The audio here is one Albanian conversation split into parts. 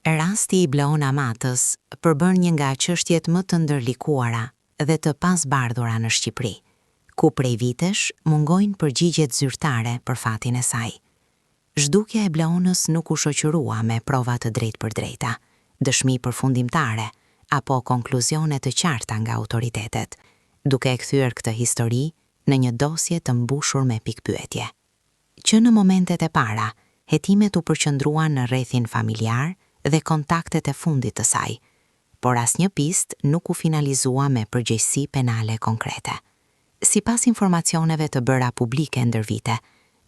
Rasti i Bleon Amatës përbën një nga çështjet më të ndërlikuara dhe të pasbardhura në Shqipëri, ku prej vitesh mungojnë përgjigjet zyrtare për fatin e saj. Zhdukja e Bleonës nuk u shoqërua me prova të drejtpërdrejta, dëshmi përfundimtare apo konkluzione të qarta nga autoritetet, duke e kthyer këtë histori në një dosje të mbushur me pikpyetje. Që në momentet e para, hetimet u përqendruan në rrethin familjar dhe kontaktet e fundit të saj, por asnjë pistë nuk u finalizua me përgjegjësi penale konkrete. Sipas informacioneve të bëra publike ndër vite,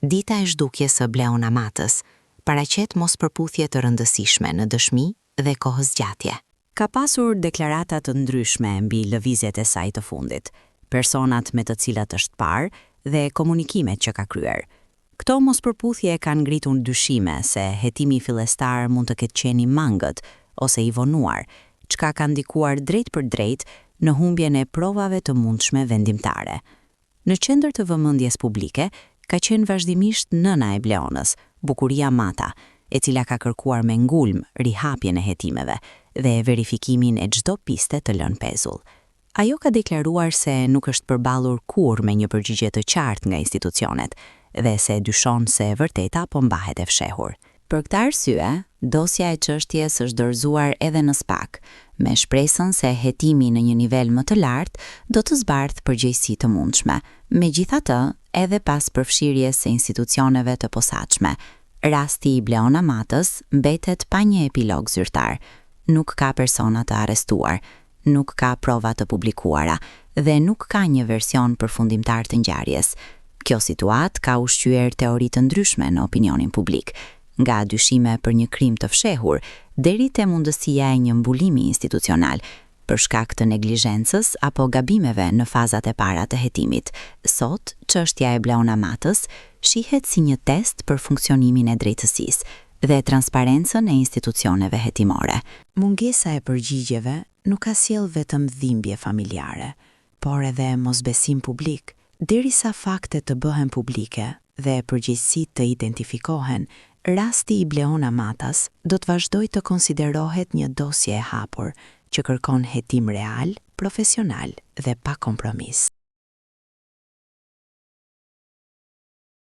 dita e zhdukjes së Bleon Amatës paraqet mospërputhje të rëndësishme në dëshmi dhe kohës gjatje. Ka pasur deklarata të ndryshme mbi lëvizjet e saj të fundit, personat me të cilat është parë dhe komunikimet që ka kryer. Këto mospërputhje kanë ngritur dyshime se hetimi fillestar mund të ketë qenë i mangët ose i vonuar, çka ka ndikuar drejt për drejt në humbjen e provave të mundshme vendimtare. Në qendër të vëmendjes publike ka qenë vazhdimisht nëna e Bleonës, Bukuria Mata, e cila ka kërkuar me ngulm rihapjen e hetimeve dhe verifikimin e çdo piste të lënë pezull. Ajo ka deklaruar se nuk është përballur kurrë me një përgjigje të qartë nga institucionet dhe se dyshon se e vërteta po mbahet e fshehur. Për këtë arsye, dosja e çështjes është dorëzuar edhe në SPAK, me shpresën se hetimi në një nivel më të lartë do të zbardhë përgjegjësi të mundshme. Megjithatë, edhe pas përfshirjes së institucioneve të posaçme, rasti i Bleon Amatës mbetet pa një epilog zyrtar. Nuk ka persona të arrestuar, nuk ka prova të publikuara dhe nuk ka një version përfundimtar të ngjarjes. Kjo situatë ka ushqyer teori të ndryshme në opinionin publik, nga dyshime për një krim të fshehur deri te mundësia e një mbulimi institucional për shkak të neglizhencës apo gabimeve në fazat e para të hetimit. Sot, çështja e Bleon Amatës shihet si një test për funksionimin e drejtësisë dhe transparencën e institucioneve hetimore. Mungesa e përgjigjeve nuk ka sjell vetëm dhimbje familjare, por edhe mosbesim publik. Derisa faktet të bëhen publike dhe përgjegjësitë të identifikohen, rasti i Bleon Amatës do të vazhdojë të konsiderohet një dosje e hapur që kërkon hetim real, profesional dhe pa kompromis.